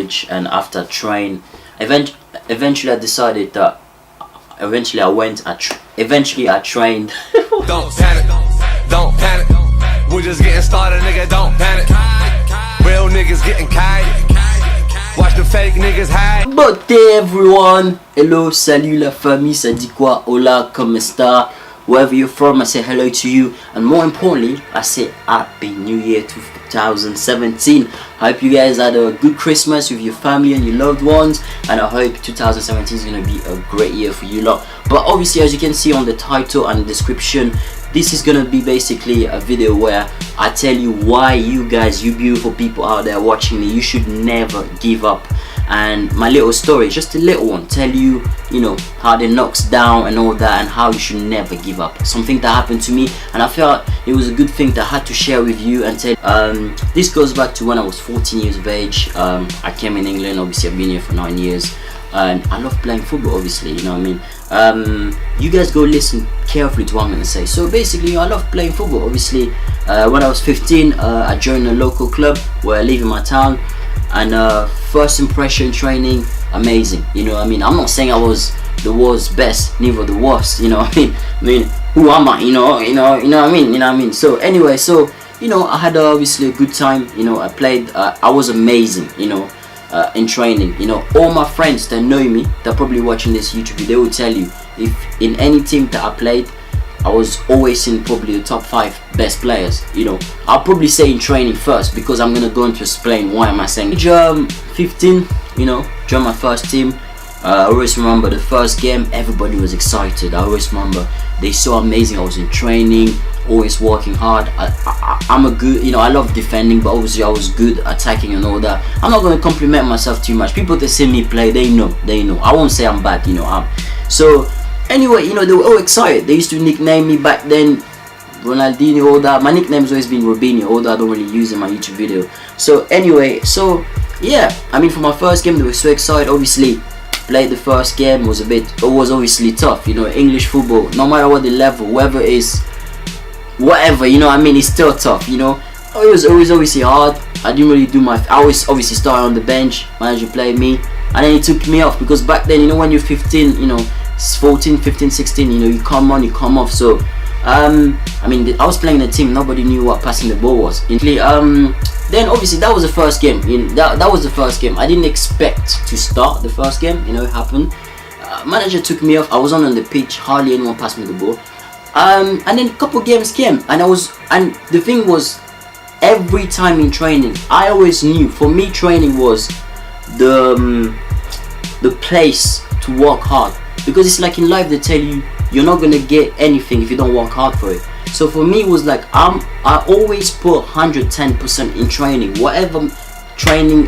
bench, and after train, eventually I decided that eventually I trained. Don't panic, don't panic. We're just getting started, nigga, don't panic. Real niggas getting kited. Watch the fake niggas hide. But hey everyone, hello, salut la famille, ça dit quoi? Hola, comme está? Wherever you're from, I say hello to you, and more importantly, I say Happy New Year 2017. I hope you guys had a good Christmas with your family and your loved ones, and I hope 2017 is gonna be a great year for you lot. But obviously, as you can see on the title and the description, this is gonna be basically a video where I tell you why you guys, you beautiful people out there watching me, you should never give up. And my little story, just a little one, tell you, you know, how they knocks down and all that, and how you should never give up. Something that happened to me, and I felt it was a good thing that I had to share with you and tell. This goes back to when I was 14 years of age. I came in England. Obviously, I've been here for 9 years, and I love playing football. Obviously, you know what I mean. You guys go listen carefully to what I'm gonna say. So basically, I love playing football. Obviously, when I was 15, I joined a local club where I live in my town. And first impression training, amazing, you know what I mean. I'm not saying I was the world's best, neither the worst, you know what I mean, who am I, you know what I mean. So anyway, so you know, I had obviously a good time, you know. I played, I was amazing, you know, in training. You know, all my friends that know me, that probably watching this YouTube video, they will tell you, if in any team that I played, I was always in probably the top 5 best players. You know, I'll probably say in training first, because I'm gonna go into explain why am I saying. Age 15, you know, joined my first team. I always remember the first game, everybody was excited. I always remember they saw amazing. I was in training, always working hard. I'm a good, you know, I love defending, but obviously I was good attacking and all that. I'm not gonna compliment myself too much. People that see me play, they know. I won't say I'm bad, you know. So anyway, you know, they were all excited. They used to nickname me back then Ronaldinho, all that. My nickname's always been Robinho, although I don't really use it in my YouTube video. So anyway, so yeah, I mean, for my first game, they were so excited. Obviously, played the first game, it was obviously tough, you know. English football, no matter what the level, whoever is, whatever, you know what I mean, it's still tough, you know. It was always obviously hard. I didn't really do I always obviously started on the bench, manager played me, and then he took me off, because back then, you know, when you're 15, you know, 14, 15, 16, you know, you come on, you come off. So I mean, I was playing the team, nobody knew what passing the ball was. Then obviously that was the first game. That was the first game. I didn't expect to start the first game, you know. It happened. Manager took me off. I was on the pitch, hardly anyone passed me the ball. And then a couple games came, and the thing was, every time in training, I always knew, for me, training was the place to work hard. Because it's like in life, they tell you you're not gonna get anything if you don't work hard for it. So for me, it was like I always put 110% in training. Whatever training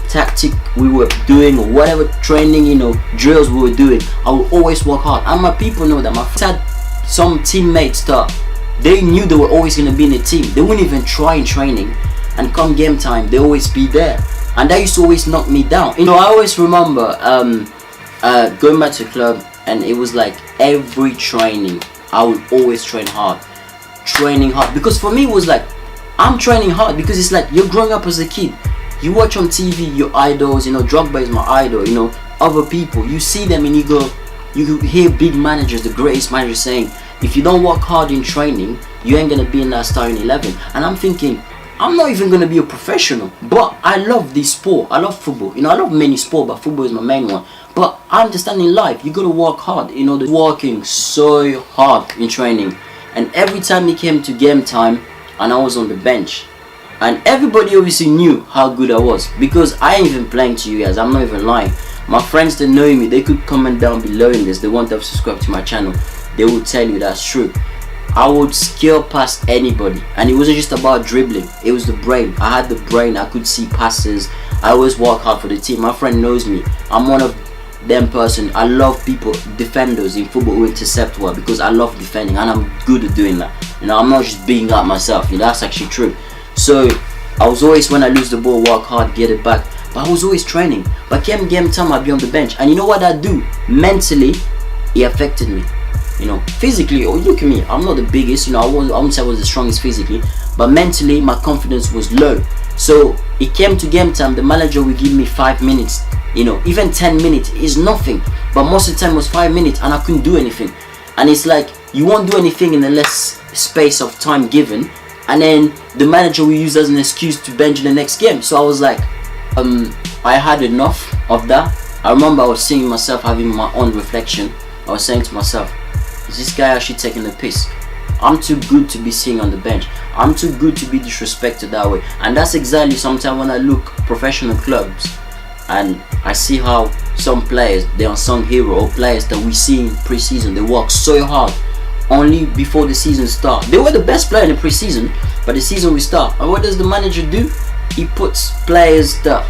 tactic we were doing, or whatever training, you know, drills we were doing, I would always work hard. And my people know that. My friends had some teammates that they knew they were always gonna be in the team. They wouldn't even try in training, and come game time, they always be there. And that used to always knock me down. You know, I always remember going back to the club, and it was like every training I would always training hard, because for me it was like I'm training hard, because it's like you're growing up as a kid, you watch on TV your idols, you know. Drogba is my idol, you know, other people, you see them and you hear big managers, the greatest managers saying, if you don't work hard in training, you ain't gonna be in that starting 11. And I'm thinking, I'm not even gonna be a professional, but I love this sport. I love football, you know. I love many sports, but football is my main one. But I understand in life, you gotta work hard, you know. Working so hard in training, and every time it came to game time, and I was on the bench, and everybody obviously knew how good I was, because I ain't even playing to you guys. I'm not even lying. My friends that know me, they could comment down below in this. They want to have subscribed to my channel. They will tell you that's true. I would scale past anybody, and it wasn't just about dribbling. It was the brain. I had the brain. I could see passes. I always work hard for the team. My friend knows me. I'm one of them person. I love people, defenders in football who intercept well, because I love defending, and I'm good at doing that. You know, I'm not just being up myself. You know, that's actually true. So I was always, when I lose the ball, work hard, get it back. But I was always training. But came game time, I'd be on the bench, and you know what I do? Mentally, it affected me. You know, physically, oh, look at me, I'm not the biggest, you know, I wouldn't say I was the strongest physically, but mentally my confidence was low. So it came to game time, the manager will give me 5 minutes, you know, even 10 minutes is nothing, but most of the time it was 5 minutes and I couldn't do anything. And it's like, you won't do anything in the less space of time given, and then the manager will use as an excuse to bench in the next game. So I was like, I had enough of that. I remember I was seeing myself, having my own reflection. I was saying to myself, is this guy actually taking the piss? I'm too good to be sitting on the bench. I'm too good to be disrespected that way. And that's exactly sometimes when I look professional clubs and I see how some players, they're unsung hero, or players that we see in pre-season, they work so hard only before the season start. They were the best player in the pre-season, but the season will start. And what does the manager do? He puts players that,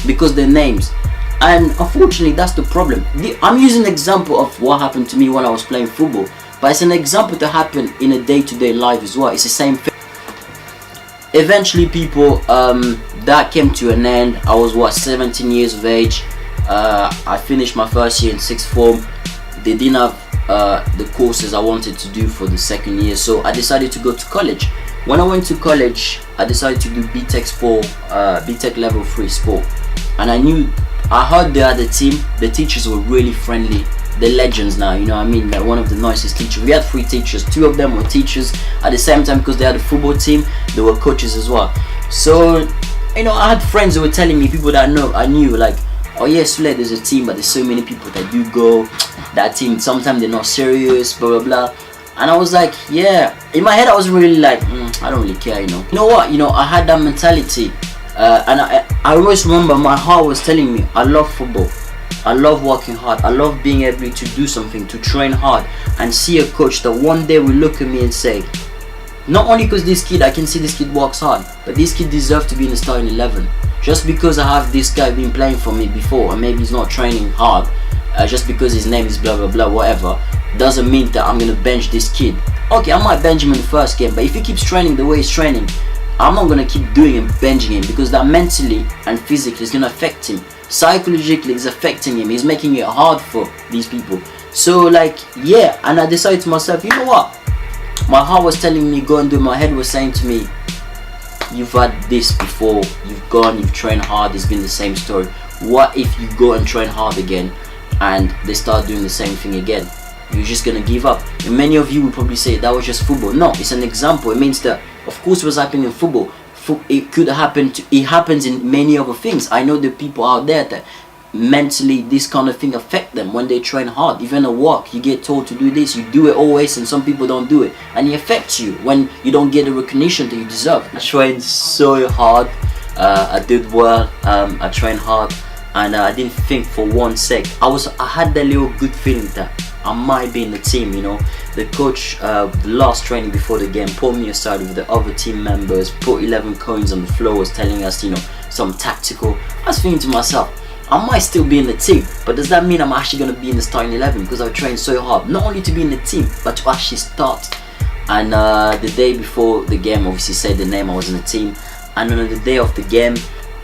because they're names. And unfortunately, that's the problem. I'm using an example of what happened to me when I was playing football, but it's an example to happen in a day-to-day life as well. It's the same thing. Eventually, people, that came to an end. I was 17 years of age. I finished my first year in sixth form. They didn't have the courses I wanted to do for the second year, so I decided to go to college. When I went to college, I decided to do BTEC sport, BTEC level 3 sport, and I heard the other team, the teachers were really friendly. They're legends now, you know what I mean? Like one of the nicest teachers. We had 3 teachers, 2 of them were teachers at the same time, because they had a football team, they were coaches as well. So, you know, I had friends who were telling me, people that I knew, like, oh yes, Sule, there's a team, but there's so many people that do go. That team, sometimes they're not serious, blah blah blah. And I was like, yeah. In my head, I was really like, I don't really care, you know. You know what? You know, I had that mentality, and I always remember my heart was telling me, I love football. I love working hard. I love being able to do something, to train hard, and see a coach that one day will look at me and say, not only because this kid, I can see this kid works hard, but this kid deserves to be in the starting 11. Just because I have this guy been playing for me before, and maybe he's not training hard, just because his name is blah blah blah whatever, doesn't mean that I'm gonna bench this kid. Okay, I might bench him in the first game, but if he keeps training the way he's training, I'm not gonna keep doing and benching him, because that mentally and physically is gonna affect him. Psychologically, it's affecting him. He's making it hard for these people. So like, yeah, and I decided to myself, you know what? My heart was telling me go and do. My head was saying to me, you've had this before. You've gone, you've trained hard. It's been the same story. What if you go and train hard again, and they start doing the same thing again? You're just gonna give up. And many of you will probably say that was just football. No, it's an example. It means that, of course, what's happening in football, it could happen to, it happens in many other things. I know the people out there that mentally this kind of thing affect them when they train hard. Even at work, you get told to do this, you do it always, and some people don't do it, and it affects you when you don't get the recognition that you deserve. I trained so hard. I did well. I trained hard, and I didn't think for one sec. I had that little good feeling that I might be in the team, you know. The coach, the last training before the game, pulled me aside with the other team members, put 11 coins on the floor, was telling us, you know, some tactical. I was thinking to myself, I might still be in the team, but does that mean I'm actually going to be in the starting 11? Because I've trained so hard, not only to be in the team, but to actually start. And the day before the game, obviously said the name, I was in the team. And on the day of the game,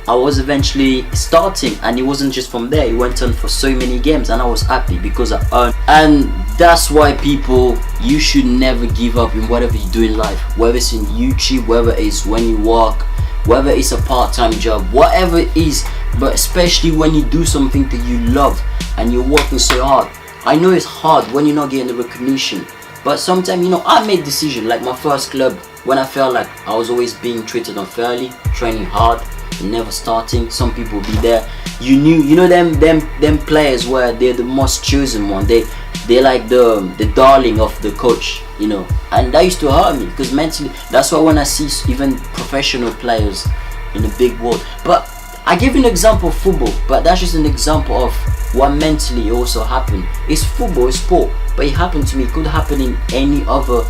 I was eventually starting, and it wasn't just from there, it went on for so many games, and I was happy because I earned. And that's why, people, you should never give up in whatever you do in life, whether it's in YouTube, whether it's when you work, whether it's a part-time job, whatever it is, but especially when you do something that you love and you're working so hard. I know it's hard when you're not getting the recognition, but sometimes, you know, I made decisions, like my first club, when I felt like I was always being treated unfairly, training hard, never starting. Some people be there, you know them players where they're the most chosen one, they're like the darling of the coach, you know, and that used to hurt me, because mentally, that's why when I see even professional players in the big world, but I give you an example of football, but that's just an example of what mentally also happened. It's football, it's sport, but it happened to me. It could happen in any other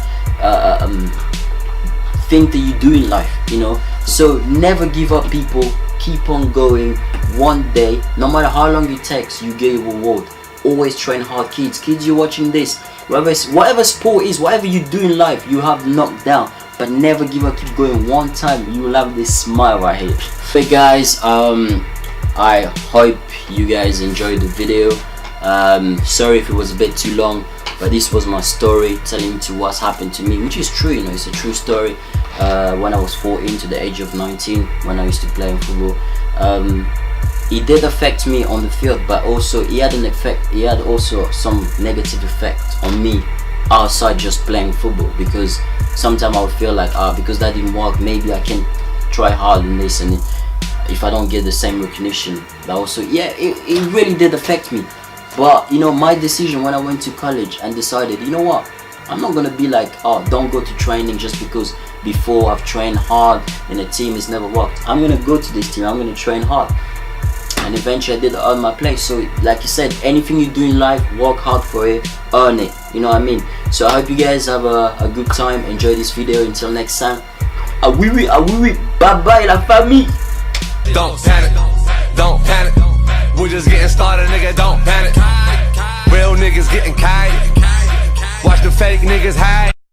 thing that you do in life, you know. So never give up, people. Keep on going. One day, no matter how long it takes, you get your reward. Always train hard, kids. Kids, you're watching this, whatever sport is, whatever you do in life, you have knocked down, but never give up. Keep going. One time you will have this smile right here. Hey guys, I hope you guys enjoyed the video. Sorry if it was a bit too long. But this was my story, telling you to what's happened to me, which is true, you know, it's a true story. When I was 14 to the age of 19, when I used to play in football, it did affect me on the field, but also he had also some negative effect on me outside just playing football, because sometimes I would feel like, because that didn't work, maybe I can try hard in this, and if I don't get the same recognition, that also, yeah, it really did affect me. But you know, my decision when I went to college and decided, you know what, I'm not gonna be like, don't go to training just because before I've trained hard in a team it's never worked. I'm gonna go to this team, I'm gonna train hard, and eventually I did earn my place. So like you said, anything you do in life, work hard for it, earn it, you know what I mean? So I hope you guys have a good time, enjoy this video. Until next time, oui, bye bye la famille. Don't panic, don't panic. We're just getting started, nigga, don't panic. Real niggas getting kite. Watch the fake niggas hide.